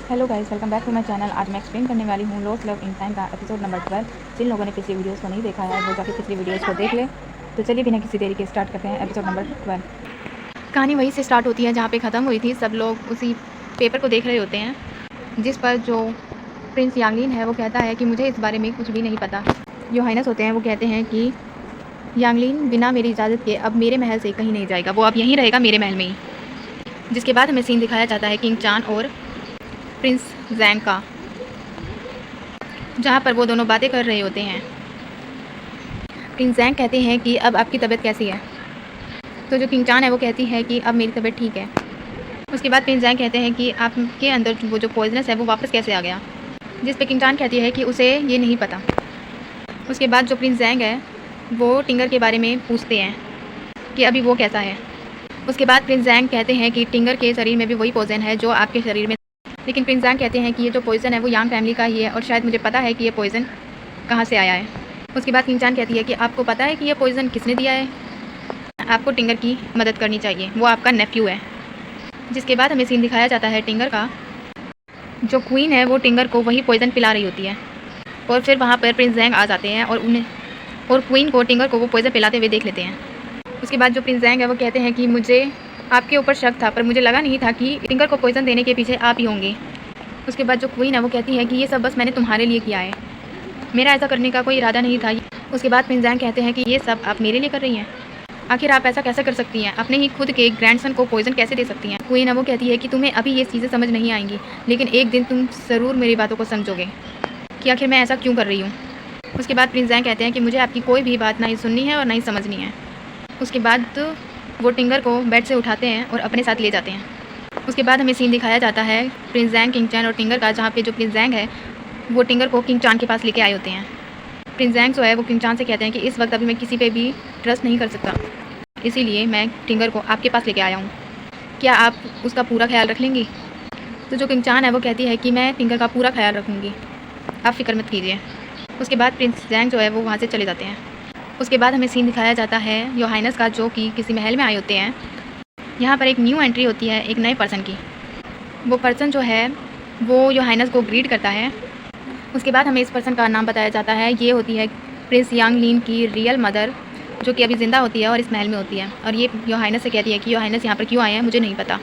Hello guys, welcome back to my channel. आज मैं explain करने वाली हूँ लॉस्ट लव इन टाइम का एपिसोड नंबर 12। जिन लोगों ने पिछली वीडियोस को नहीं देखा है वो जाके पिछली वीडियोस को देख ले। तो चलिए बिना किसी देरी के स्टार्ट करते हैं एपिसोड नंबर 12। कहानी वहीं से स्टार्ट होती है जहाँ पे ख़त्म हुई थी। सब लोग उसी पेपर को देख रहे होते हैं जिस पर जो प्रिंस यांगलिन है वो कहता है कि मुझे इस बारे में कुछ भी नहीं पता। जो हाइनस होते हैं वो कहते हैं कि यांगलिन बिना मेरी इजाज़त के अब मेरे महल से कहीं नहीं जाएगा, वो अब यहीं रहेगा मेरे महल में ही। जिसके बाद हमें सीन दिखाया जाता है किंग चान और प्रिंस जैंग का, जहाँ पर वो दोनों बातें कर रहे होते हैं। प्रिंस जैंग कहते हैं कि अब आपकी तबीयत कैसी है, तो जो किंग चान है वो कहती है कि अब मेरी तबीयत ठीक है। उसके बाद प्रिंस जैंग कहते हैं कि आपके अंदर वो जो पॉइजनस है वो वापस कैसे आ गया, जिस पे किंग चान कहती है कि उसे ये नहीं पता। उसके बाद जो प्रिंस जैंग है वो टिंगर के बारे में पूछते हैं कि अभी वो कैसा है। उसके बाद प्रिंस जैंग कहते हैं कि टिंगर के शरीर में भी वही पॉइजन है जो आपके शरीर में, लेकिन प्रिंस जैंग कहते हैं कि ये जो पॉइजन है वो यांग फैमिली का ही है और शायद मुझे पता है कि ये पॉइजन कहाँ से आया है। उसके बाद किंग चान कहती है कि आपको पता है कि ये पॉइजन किसने दिया है, आपको टिंगर की मदद करनी चाहिए, वो आपका नेफ्यू है। जिसके बाद हमें सीन दिखाया जाता है टिंगर का। जो क्वीन है वो टिंगर को वही पॉइजन पिला रही होती है और फिर वहाँ पर प्रिंस जैंग आ जाते हैं और क्वीन को टिंगर को वो पॉइजन पिलाते हुए देख लेते हैं। उसके बाद जो प्रिंस जैंग है वो कहते हैं कि मुझे आपके ऊपर शक था पर मुझे लगा नहीं था कि टिंगर को पॉइजन देने के पीछे आप ही होंगे। उसके बाद जो क्वीन है वो कहती है कि ये सब बस मैंने तुम्हारे लिए किया है, मेरा ऐसा करने का कोई इरादा नहीं था। उसके बाद प्रिंस जैंग कहते हैं कि ये सब आप मेरे लिए कर रही हैं, आखिर आप ऐसा कैसे कर सकती हैं, अपने ही खुद के ग्रैंडसन को पॉइजन कैसे दे सकती हैं। क्वीन है वो कहती है कि तुम्हें अभी ये चीज़ें समझ नहीं आएंगी, लेकिन एक दिन तुम ज़रूर मेरी बातों को समझोगे कि आखिर मैं ऐसा क्यों कर रही हूँ। उसके बाद प्रिंस जैंग कहते हैं कि मुझे आपकी कोई भी बात ना ही सुननी है और ना ही समझनी है। उसके बाद वो टिंगर को बेड से उठाते हैं और अपने साथ ले जाते हैं। उसके बाद हमें सीन दिखाया जाता है प्रिंस जैंग, किंग चान और टिंगर का, जहाँ पे जो प्रिंस जैंग है वो टिंगर को किंग चान के पास लेके आए होते हैं। प्रिंस जैंग जो है वो किंग चान से कहते हैं कि इस वक्त अभी मैं किसी पे भी ट्रस्ट नहीं कर सकता, इसीलिए मैं टिंगर को आपके पास लेके आया हूँ, क्या आप उसका पूरा ख्याल रख लेंगी। तो जो किंग चान है वो कहती है कि मैं टिंगर का पूरा ख्याल रखूँगी, आप फिक्र मत कीजिए। उसके बाद प्रिंस जैंग जो है वो वहाँ से चले जाते हैं। उसके बाद हमें सीन दिखाया जाता है योर हाइनेस का, जो कि किसी महल में आए होते हैं। यहाँ पर एक न्यू एंट्री होती है एक नए पर्सन की। वो पर्सन जो है वो योर हाइनेस को ग्रीट करता है। उसके बाद हमें इस पर्सन का नाम बताया जाता है, ये होती है प्रिंस यांगलिन की रियल मदर, जो कि अभी ज़िंदा होती है और इस महल में होती है। और ये योर हाइनेस से कहती है कि योर हाइनेस यहाँ पर क्यों आए हैं मुझे नहीं पता।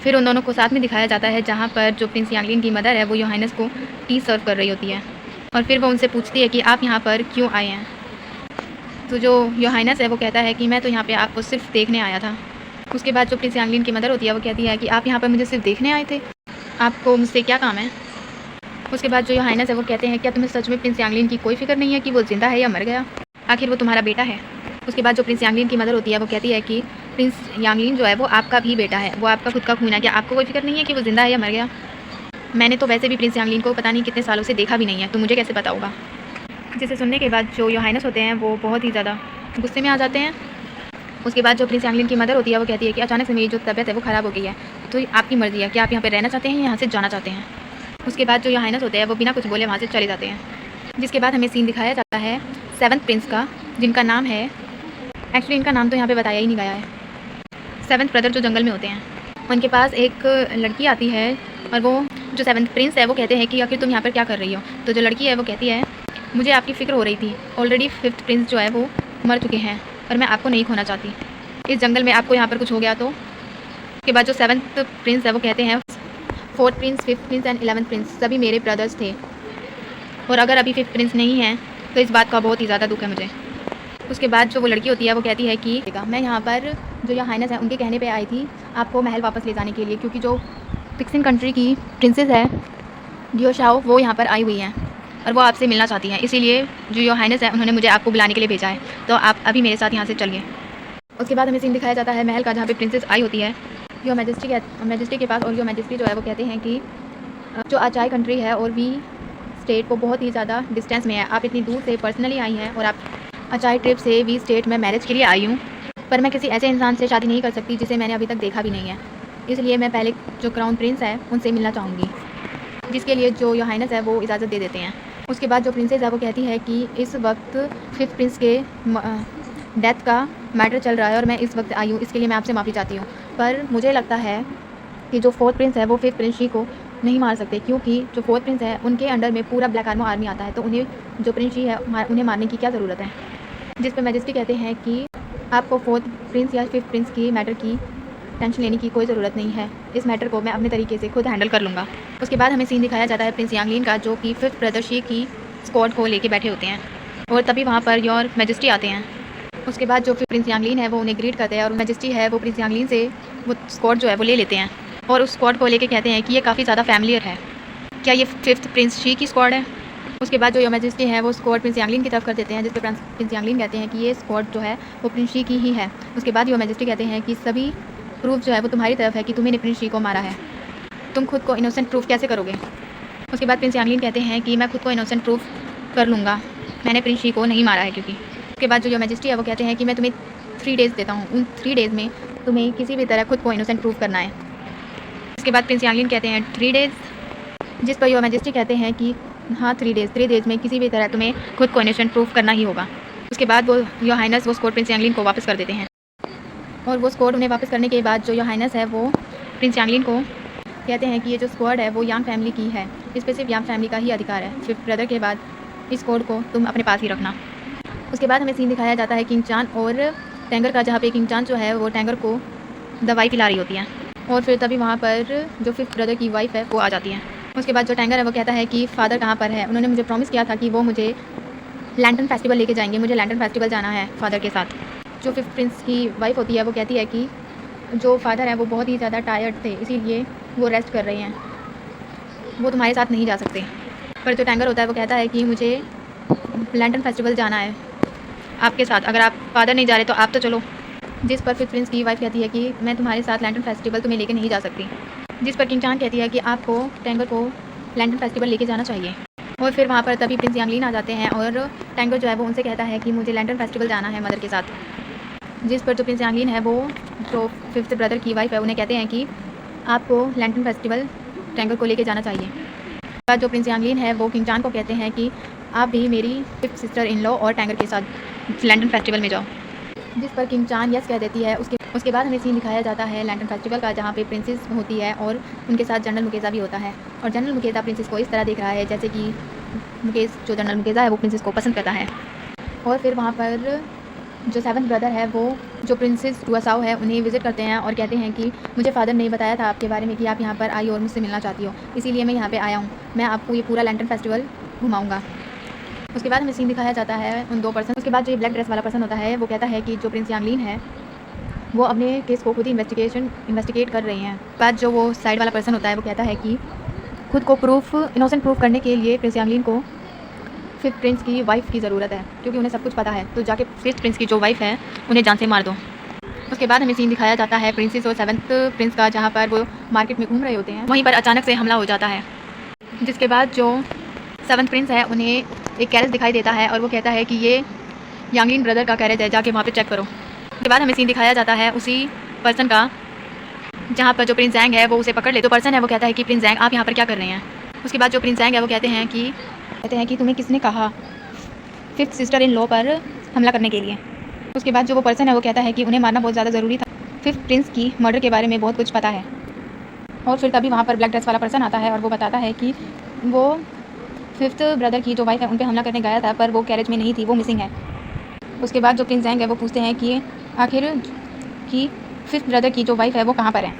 फिर उन दोनों को साथ में दिखाया जाता है जहाँ पर जो प्रिंस यांगलिन की मदर है वो योर हाइनेस को टी सर्व कर रही होती है और फिर वो उनसे पूछती है कि आप यहाँ पर क्यों आए हैं। तो जो योर हाइनेस है वो कहता है कि मैं तो यहाँ पे आपको सिर्फ देखने आया था। उसके बाद जो प्रिंस यांगलिन की मदर होती है वो कहती है कि आप यहाँ पर मुझे सिर्फ देखने आए थे, आपको मुझसे क्या काम है। उसके बाद जो योर हाइनेस है वो कहते हैं क्या तुम्हें सच में प्रिंस यांगलिन की कोई फिक्र नहीं है कि वो ज़िंदा है या मर गया, आखिर वो तुम्हारा बेटा है। उसके बाद जो प्रिंस यांगलिन की मदर होती है वो कहती है कि प्रिंस यांगलिन जो है वो आपका भी बेटा है, वो आपका खुद का खून है, क्या आपको कोई फिक्र नहीं है कि वो ज़िंदा है या मर गया। मैंने तो वैसे भी प्रिंस यांगलिन को पता नहीं कितने सालों से देखा भी नहीं है, तो मुझे कैसे पता होगा। जिसे सुनने के बाद जो योर हाइनेस होते हैं वो बहुत ही ज़्यादा गुस्से में आ जाते हैं। उसके बाद जो प्रिंस यांगलिन की मदर होती है वो कहती है कि अचानक से मेरी जो तबीयत है वो ख़राब हो गई है, तो आपकी मर्ज़ी है कि आप यहाँ पर रहना चाहते हैं या यहाँ से जाना चाहते हैं। उसके बाद जो योर हाइनेस होते हैं वो बिना कुछ बोले वहाँ से चले जाते हैं। जिसके बाद हमें सीन दिखाया जाता है 7th प्रिंस का, जिनका नाम है, एक्चुअली इनका नाम तो यहाँ पे बताया ही नहीं गया है, 7th ब्रदर जो जंगल में होते हैं। उनके पास एक लड़की आती है और वो जो 7th प्रिंस है वो कहते हैं कि आखिर तुम यहाँ पर क्या कर रही हो। तो जो लड़की है वो कहती है मुझे आपकी फ़िक्र हो रही थी, ऑलरेडी 5th प्रिंस जो है वो मर चुके हैं और मैं आपको नहीं खोना चाहती, इस जंगल में आपको यहाँ पर कुछ हो गया तो। उसके बाद जो 7th प्रिंस है वो कहते हैं 4th Prince, 5th Prince and 11th Prince सभी मेरे ब्रदर्स थे, और अगर अभी 5th प्रिंस नहीं है तो इस बात का बहुत ही ज़्यादा दुख है मुझे। उसके बाद जो वो लड़की होती है वो कहती है कि मैं यहाँ पर जो योर हाइनेस है उनके कहने पे आई थी आपको महल वापस ले जाने के लिए, क्योंकि जो फिक्सिन कंट्री की प्रिंसेस है डियो शाओ वो यहाँ पर आई हुई हैं और वो आपसे मिलना चाहती हैं, इसीलिए जो योर हाइनेस है उन्होंने मुझे आपको बुलाने के लिए भेजा है, तो आप अभी मेरे साथ यहाँ से चलिए। उसके बाद हमें सीन दिखाया जाता है महल का, जहाँ पे प्रिंसेस आई होती है योर मैजेस्टी के पास, और योर मैजेस्टी जो है वो कहते हैं कि जो अचाई कंट्री है और वी स्टेट वो बहुत ही ज़्यादा डिस्टेंस में है, आप इतनी दूर से पर्सनली आई हैं और आप अचाई ट्रिप से वी स्टेट में मैरिज के लिए आई हूँ, पर मैं किसी ऐसे इंसान से शादी नहीं कर सकती जिसे मैंने अभी तक देखा भी नहीं है, इसलिए मैं पहले जो क्राउन प्रिंस है उनसे मिलना चाहूँगी, जिसके लिए जो योर हाइनेस है वो इजाज़त दे देते हैं। उसके बाद जो प्रिंसेस है वो कहती है कि इस वक्त 5th प्रिंस के डेथ का मैटर चल रहा है और मैं इस वक्त आई हूँ, इसके लिए मैं आपसे माफ़ी चाहती हूँ, पर मुझे लगता है कि जो 4th प्रिंस है वो 5th प्रिंस जी को नहीं मार सकते, क्योंकि जो फोर्थ प्रिंस है उनके अंडर में पूरा ब्लैक आर्मो आर्मी आता है, तो उन्हें जो प्रिंस शी है उन्हें मारने की क्या ज़रूरत है। जिस पर मैजेस्टी कहते हैं कि आपको फोर्थ प्रिंस या फिफ्थ प्रिंस की मैटर की टेंशन लेने की कोई ज़रूरत नहीं है, इस मैटर को मैं अपने तरीके से खुद हैंडल कर लूँगा। उसके बाद हमें सीन दिखाया जाता है प्रिंस यांगलिन का, जो कि फिफ्थ ब्रदर शी की स्क्वाड को लेके बैठे होते हैं, और तभी वहाँ पर योर मैजेस्टी आते हैं। उसके बाद जो प्रिंस यांगलिन है वो उन्हें ग्रीट करते हैं, और मैजेस्टी है वो प्रिंस यांगलिन से वो स्क्वाड जो है वो ले लेते हैं, और उस स्क्वाड को लेके कहते हैं कि ये काफ़ी ज़्यादा फैमिलियर है, क्या ये फिफ्थ प्रिंस शी की स्क्वाड है। उसके बाद जो योर मैजेस्टी है वो स्क्वाड प्रिंस यांगलिन की तरफ कर देते हैं, जिस पर प्रिंस यांगलिन कहते हैं कि ये स्क्वाड जो है वो प्रिंस शी की ही है। उसके बाद योर मैजेस्टी कहते हैं कि सभी प्रूफ जो है वो तुम्हारी तरफ है कि तुम्हें प्रिंस शी को मारा है, तुम खुद को इनोसेंट प्रूफ कैसे करोगे। उसके बाद प्रिंस यांगलिन कहते हैं कि मैं खुद को इनोसेंट प्रूफ कर लूँगा, मैंने प्रिंस शी को नहीं मारा है क्योंकि। उसके बाद जो योर मैजेस्टी है वो कहते हैं कि मैं तुम्हें 3 डेज़ देता हूँ, उन 3 डेज़ में तुम्हें किसी भी तरह खुद को इनोसेंट प्रूफ करना है। उसके बाद प्रिंस यांगलिन कहते हैं 3 डेज़, जिस पर योर मैजेस्टी कहते हैं कि हाँ 3 डेज़ में किसी भी तरह तुम्हें खुद को इनोसेंट प्रूफ करना ही होगा। उसके बाद वो योर हाइनेस वो स्क्वाड प्रिंस यांगलिन को वापस कर देते हैं, और वो स्क्वाड उन्हें वापस करने के बाद जो योर हाइनेस है वो प्रिंस यांगलिन को कहते हैं कि ये जो स्क्वाड है वो यांग फैमिली की है, इस पर सिर्फ यांग फैमिली का ही अधिकार है, फिफ्थ ब्रदर के बाद इस स्क्वाड को तुम अपने पास ही रखना। उसके बाद हमें सीन दिखाया जाता है किंग चान और टैंगर का, जहाँ पे किंग चान जो है वो टैंगर को दवाई पिला रही होती है, और फिर तभी वहाँ पर जो फिफ्थ ब्रदर की वाइफ है वो आ जाती है। उसके बाद जो टैंगर है वो कहता है कि फ़ादर कहाँ पर है, उन्होंने मुझे प्रॉमिस किया था कि वो मुझे लैंटर्न फेस्टिवल लेके जाएंगे, मुझे लैंटर्न फेस्टिवल जाना है फ़ादर के साथ। जो फिफ्थ प्रिंस की वाइफ होती है वो कहती है कि जो फादर है वो बहुत ही ज़्यादा टायर्ड थे, इसीलिए वो रेस्ट कर रहे हैं, वो तुम्हारे साथ नहीं जा सकते। पर जो टैंगर होता है वो कहता है कि मुझे लैंटर्न फेस्टिवल जाना है आपके साथ, अगर आप फादर नहीं जा रहे तो आप तो चलो। जिस पर फिफ्थ प्रिंस की वाइफ कहती है कि मैं तुम्हारे साथ लैंटर्न फेस्टिवल तुम्हें लेके नहीं जा सकती, जिस पर किंग चान कहती है कि आपको टैंगर को लैंटर्न फेस्टिवल लेके जाना चाहिए। और फिर वहाँ पर तभी प्रिंस यांगलिन आ जाते हैं, और टैंगर जो है वो उनसे कहता है कि मुझे लैंटर्न फेस्टिवल जाना है मदर के साथ, जिस पर जो प्रिंस यांगलिन है वो जो फिफ्थ ब्रदर की वाइफ है उन्हें कहते हैं कि आपको लैंटर्न फेस्टिवल टैंगर को लेके जाना चाहिए। बाद जो प्रिंस यांगलिन है वो किंग चान को कहते हैं कि आप भी मेरी फिफ्थ सिस्टर इन लॉ और टैंगर के साथ लैंटर्न फेस्टिवल में जाओ, जिस पर किंग चान यस कह देती है। उसके बाद हमें सीन दिखाया जाता है लैंटर्न फेस्टिवल का, जहाँ पे प्रिंसेस होती है और उनके साथ जनरल मुकेजा भी होता है, और जनरल मुकेजा प्रिंसेस को इस तरह देख रहा है जैसे कि जो जनरल मुकेजा है वो प्रिंसेस को पसंद करता है। और फिर वहाँ पर जो सेवन्थ ब्रदर है वो जो प्रिंसेस टुआसाओ है उन्हें विज़िट करते हैं और कहते हैं कि मुझे फ़ादर ने बताया था आपके बारे में कि आप यहाँ पर आई और मुझसे मिलना चाहती हो, इसीलिए मैं यहाँ पे आया हूँ, मैं आपको ये पूरा लैंटर्न फेस्टिवल घुमाऊँगा। उसके बाद हमें सीन दिखाया जाता है उन 2 पर्सन। उसके बाद जो ब्लैक ड्रेस वाला पर्सन होता है वो कहता है कि जो प्रिंस यांगलिन है वो अपने केस को खुद ही इन्वेस्टिगेट कर रही हैं। बाद जो वो साइड वाला पर्सन होता है वो कहता है कि खुद को इनोसेंट प्रूफ करने के लिए प्रिंस यांगलिन को फिफ्थ प्रिंस की वाइफ की ज़रूरत है, क्योंकि उन्हें सब कुछ पता है, तो जाके फिफ्थ प्रिंस की जो वाइफ है उन्हें जान से मार दो। उसके बाद हमें सीन दिखाया जाता है प्रिंसेस और सेवन्थ प्रिंस का, जहाँ पर वो मार्केट में घूम रहे होते हैं, वहीं पर अचानक से हमला हो जाता है, जिसके बाद जो सेवन्थ प्रिंस है उन्हें एक कैरेज दिखाई देता है और वो कहता है कि ये यांगलिन ब्रदर का कैरेज है, जाके वहाँ पर चेक करो। उसके बाद हमें सीन दिखाया जाता है उसी पर्सन का, जहाँ पर जो प्रिंस जैंग है वो उसे पकड़ ले। तो पर्सन है वो कहता है कि प्रिंस जैंग आप यहाँ पर क्या कर रहे हैं। उसके बाद जो प्रिंस जैंग है वो कहते हैं कि तुम्हें किसने कहा फिफ्थ सिस्टर इन लॉ पर हमला करने के लिए। उसके बाद जो वो पर्सन है वो कहता है कि उन्हें मारना बहुत ज़्यादा ज़रूरी था, फिफ्थ प्रिंस की मर्डर के बारे में बहुत कुछ पता है। और फिर तभी वहाँ पर ब्लैक ड्रेस वाला पर्सन आता है और वो बताता है कि वो फिफ्थ ब्रदर की जो वाइफ है उन पर हमला करने गया था, पर वो कैरेज में नहीं थी, वो मिसिंग है। उसके बाद जो प्रिंस जैंग है वो पूछते हैं कि आखिर कि फिफ्थ ब्रदर की जो वाइफ है वो कहाँ पर है,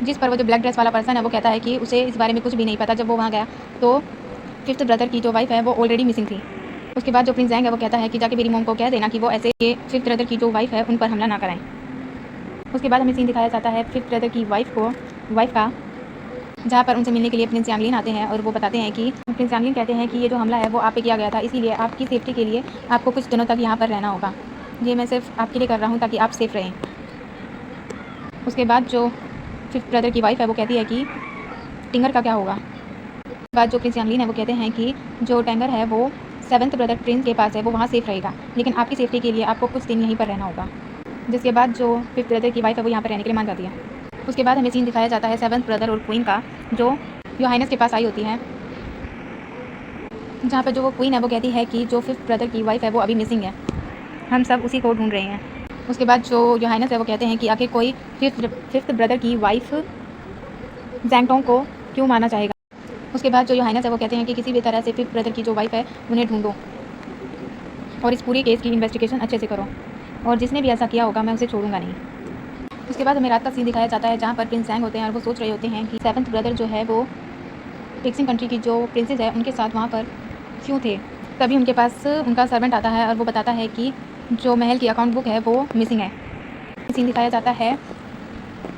जिस पर वो जो ब्लैक ड्रेस वाला पर्सन है वो कहता है कि उसे इस बारे में कुछ भी नहीं पता, जब वो वहाँ गया तो फिफ्थ ब्रदर की जो वाइफ है वो ऑलरेडी मिसिंग थी। उसके बाद जो प्रिंस जैंग है वो कहता है कि जाके मेरी मॉम को कह देना कि वो ऐसे फिफ्थ ब्रदर की जो वाइफ है उन पर हमला ना कराएं। उसके बाद हमें सीन दिखाया जाता है फिफ्थ ब्रदर की वाइफ का, जहाँ पर उनसे मिलने के लिए प्रिंस यांगलिन आते हैं और वो बताते हैं कि प्रिंस यांगलिन कहते हैं कि ये जो हमला है वो आप पे किया गया था, इसीलिए आपकी सेफ्टी के लिए आपको कुछ दिनों तक यहाँ पर रहना होगा, ये मैं सिर्फ आपके लिए कर रहा हूँ ताकि आप सेफ रहें। उसके बाद जो फिफ्थ ब्रदर की वाइफ है वो कहती है कि टिंगर का क्या होगा। उसके बाद जो प्रिंस यांगलिन है वो कहते हैं कि जो टैंगर है वो सेवन्थ ब्रदर प्रिंस के पास है, वो वहाँ सेफ रहेगा, लेकिन आपकी सेफ्टी के लिए आपको कुछ दिन यहीं पर रहना होगा। जिसके बाद जो फिफ्थ ब्रदर की वाइफ है वो यहाँ पर रहने के लिए मान जाती है। उसके बाद हमें सीन दिखाया जाता है सेवन्थ ब्रदर और क्वीन का, जो योर हाइनेस के पास आई होती है, जहाँ पर जो वो क्वीन है वो कहती है कि जो फिफ्थ ब्रदर की वाइफ है वो अभी मिसिंग है, हम सब उसी को ढूंढ रहे हैं। उसके बाद जो योर हाइनेस है वो कहते हैं कि आखिर कोई फिफ्थ ब्रदर की वाइफ जैंगटोंग को क्यों मारना चाहेगा। उसके बाद जो योहाइनस है वो कहते हैं कि किसी भी तरह से फिफ्थ ब्रदर की जो वाइफ है उन्हें ढूंढो और इस पूरी केस की इन्वेस्टिगेशन अच्छे से करो, और जिसने भी ऐसा किया होगा मैं उसे छोड़ूंगा नहीं। उसके बाद हमें रात का सीन दिखाया जाता है जहाँ पर प्रिंस जैंग होते हैं और वो सोच रहे होते हैं कि सेवन्थ ब्रदर जो है वो टिक्सिंग कंट्री की जो प्रिंसेस है उनके साथ वहाँ पर क्यों थे। तभी उनके पास उनका सर्वेंट आता है और वो बताता है कि जो महल की अकाउंट बुक है वो मिसिंग है। सीन दिखाया जाता है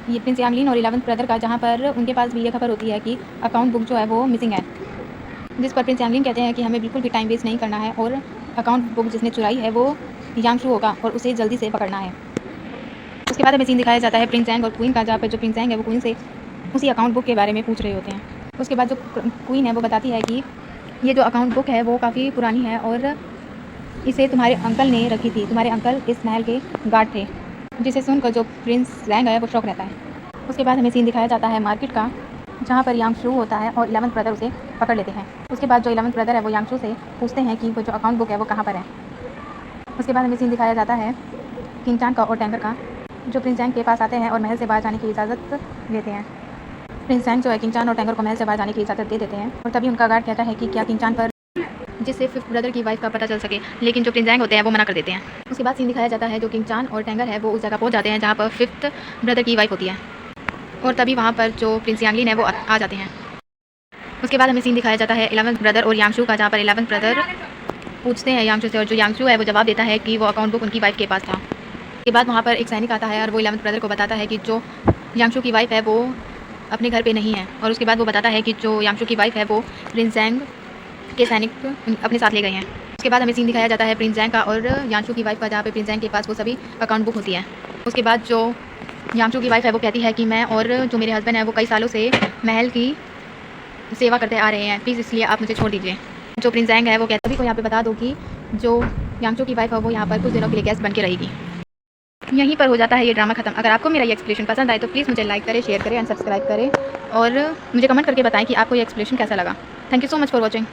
ये प्रिंस यांगलिन और 11th ब्रदर का, जहाँ पर उनके पास भी ये खबर होती है कि अकाउंट बुक जो है वो मिसिंग है, जिस पर प्रिंस यांगलिन कहते हैं कि हमें बिल्कुल भी टाइम वेस्ट नहीं करना है और अकाउंट बुक जिसने चुराई है वो यांगशू होगा और उसे जल्दी से पकड़ना है। उसके बाद हमें सीन दिखाया जाता है प्रिंस जैंग और क्वीन का, जहाँ पर जो प्रिंस जैंग है वो क्वीन से उसी अकाउंट बुक के बारे में पूछ रहे होते हैं। उसके बाद जो क्वीन है वो बताती है कि ये जो अकाउंट बुक है वो काफ़ी पुरानी है और इसे तुम्हारे अंकल ने रखी थी, तुम्हारे अंकल इस महल के गार्ड थे, जिसे सुनकर जो प्रिंस जैंग है वो शौक रहता है। उसके बाद हमें सीन दिखाया जाता है मार्केट का, जहाँ पर यांगशू होता है और 11th ब्रदर उसे पकड़ लेते हैं। उसके बाद जो 11th ब्रदर है वो यांगशू से पूछते हैं कि वो जो अकाउंट बुक है वो कहाँ पर है। उसके बाद हमें सीन दिखाया जाता है किंग चान का और टैंगर का, जो प्रिंस जैंग के पास आते हैं और महल से बाहर जाने की इजाज़त लेते हैं। प्रिंस जैंग जो है किंग चान और टैंगर को महल से बाहर जाने की इजाज़त दे देते हैं और तभी उनका गार्ड कहता है कि क्या किंग चान पर, जिससे फिफ्थ ब्रदर की वाइफ का पता चल सके, लेकिन जो प्रिंस जैंग होते हैं वो मना कर देते हैं। उसके बाद सीन दिखाया जाता है जो किंग चान और टैंगर है वो उस जगह पहुंच जाते हैं जहां पर फिफ्थ ब्रदर की वाइफ होती है, और तभी वहां पर जो प्रिंस यांगलिन है वो आ जाते हैं। उसके बाद हमें सीन दिखाया जाता है 11th ब्रदर और यांगशू का, जहाँ पर 11th ब्रदर पूछते हैं यांगशू से और जो यांगशू है वो जवाब देता है कि वो अकाउंट बुक उनकी वाइफ के पास था। उसके बाद वहाँ पर एक सैनिक आता है और वो 11th ब्रदर को बताता है कि जो यांगशू की वाइफ है वो अपने घर पे नहीं है, और उसके बाद वो बताता है कि जो यांगशू की वाइफ है वो प्रिंस जैंग के सैनिक अपने साथ ले गए हैं। उसके बाद हमें सीन दिखाया जाता है प्रिंस जैंग का और यांगशू की वाइफ का, जहाँ पे प्रिंस जैंग के पास वो सभी अकाउंट बुक होती है। उसके बाद जो यांगशू की वाइफ है वो कहती है कि मैं और जो मेरे हस्बैंड है वो कई सालों से महल की सेवा करते आ रहे हैं, प्लीज़ इसलिए आप मुझे छोड़ दीजिए। जो प्रिंस जैंग है वो कहता है, सभी को यहाँ पे बता दो कि जो यांगशू की वाइफ है वो यहाँ पर कुछ दिनों के लिए गेस्ट बन के रहेगी। यहीं पर हो जाता है ये ड्रामा खत्म। अगर आपको मेरा ये एक्सप्लेनेशन पसंद आए तो प्लीज़ मुझे लाइक करें, शेयर करें एंड सब्सक्राइब करें, और मुझे कमेंट करके बताएं कि आपको ये एक्सप्लेनेशन कैसा लगा। Thank you so much for watching.